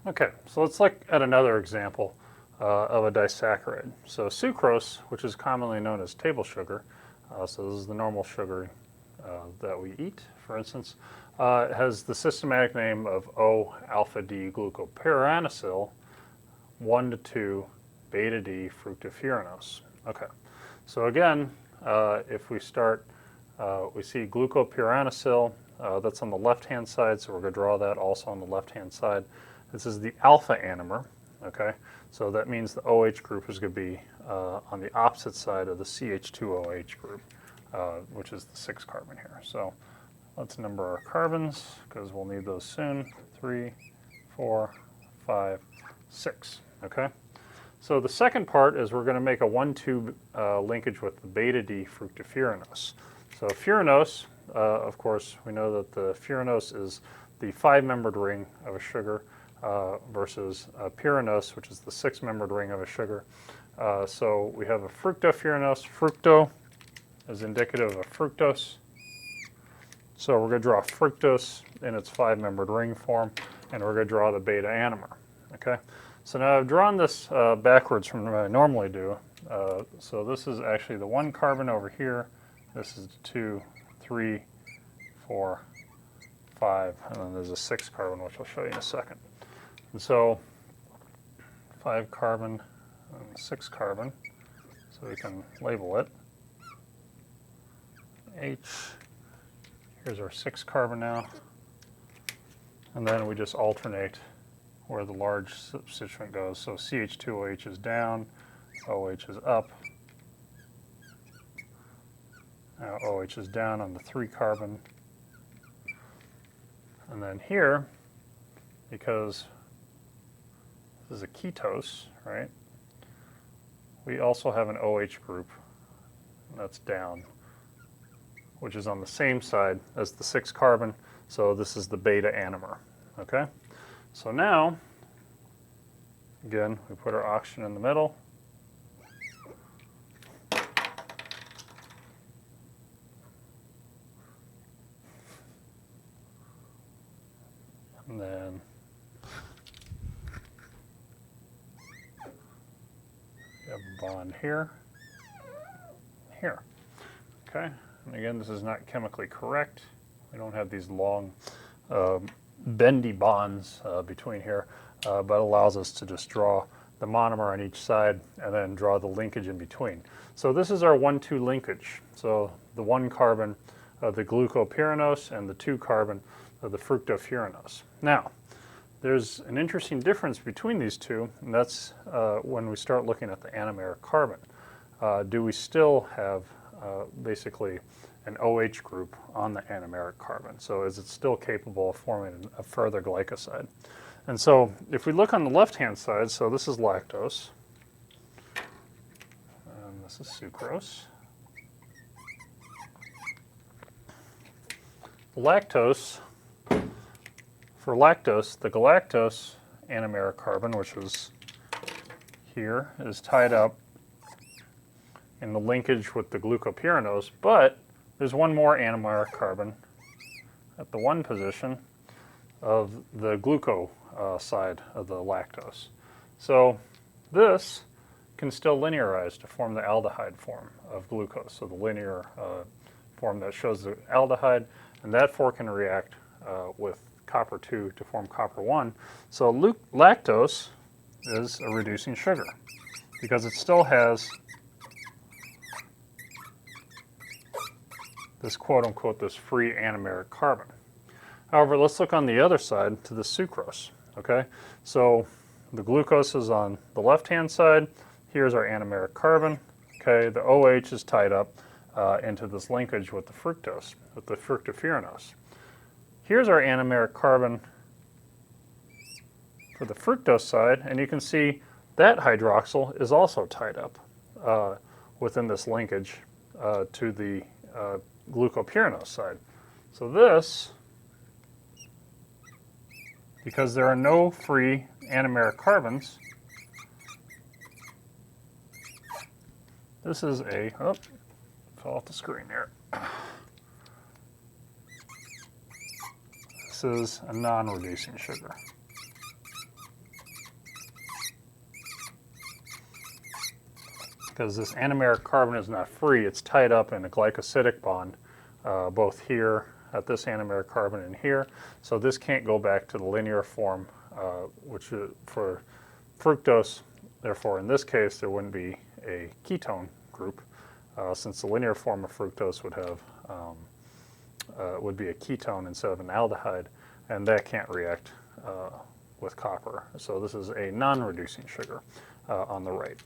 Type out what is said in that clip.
Okay, so let's look at another example of a disaccharide. So sucrose, which is commonly known as table sugar, so this is the normal sugar that we eat, for instance, has the systematic name of O-alpha-D-glucopyranosyl 1 to 2 beta-D fructofuranose. Okay, so again, if we start, we see glucopyranosyl, that's on the left-hand side, so we're going to draw that also on the left-hand side. This is the alpha anomer, okay? So that means the OH group is going to be on the opposite side of the CH2OH group, which is the 6 carbon here. So let's number our carbons because we'll need those soon. 3, 4, 5, 6, okay? So the second part is we're going to make a 1,2 linkage with the beta-D fructofuranose. So furanose, of course, we know that the furanose is the 5-membered ring of a sugar versus pyranose, which is the 6-membered ring of a sugar. So we have a fructofuranose. Fructo is indicative of fructose. So we're going to draw fructose in its 5-membered ring form, and we're going to draw the beta anomer. Okay. So now I've drawn this backwards from what I normally do. So this is actually the 1 carbon over here. This is 2, 3, 4, 5, and then there's a 6 carbon, which I'll show you in a second. And so 5 carbon and 6 carbon, so we can label it. H, here's our 6 carbon now. And then we just alternate where the large substituent goes. So CH2OH is down, OH is up. Now OH is down on the 3 carbon. And then here, because this is a ketose, right? We also have an OH group that's down, which is on the same side as the 6 carbon. So this is the beta anomer, okay? So now, again, we put our oxygen in the middle. And then we have a bond here, here, okay? And again, this is not chemically correct. We don't have these long bendy bonds between here, but allows us to just draw the monomer on each side and then draw the linkage in between. So this is our 1,2 linkage. So the 1 carbon of the glucopyranose and the 2 carbon of the fructofuranose. Now, there's an interesting difference between these two, and that's when we start looking at the anomeric carbon. Do we still have basically an OH group on the anomeric carbon? So is it still capable of forming a further glycoside? And so if we look on the left-hand side, so this is lactose, and this is sucrose. Lactose, for lactose, the galactose anomeric carbon, which is here, is tied up in the linkage with the glucopyranose, but there's one more anomeric carbon at the 1 position of the gluco side of the lactose. So this can still linearize to form the aldehyde form of glucose, so the linear form that shows the aldehyde, and that 4 can react with copper 2 to form copper 1. So lactose is a reducing sugar because it still has this quote-unquote this free anomeric carbon. However, let's look on the other side to the sucrose, okay? So the glucose is on the left-hand side. Here's our anomeric carbon, okay? The OH is tied up into this linkage with the fructose, with the fructofuranose. Here's our anomeric carbon for the fructose side, and you can see that hydroxyl is also tied up within this linkage to the glucopyranose side. So this, because there are no free anomeric carbons, this is a, oh, fell off the screen there. This is a non-reducing sugar. because this anomeric carbon is not free. It's tied up in a glycosidic bond, both here at this anomeric carbon and here. So this can't go back to the linear form, which is for fructose. Therefore, in this case, there wouldn't be a ketone group, since the linear form of fructose would be a ketone instead of an aldehyde, and that can't react with copper. So this is a non-reducing sugar on the right.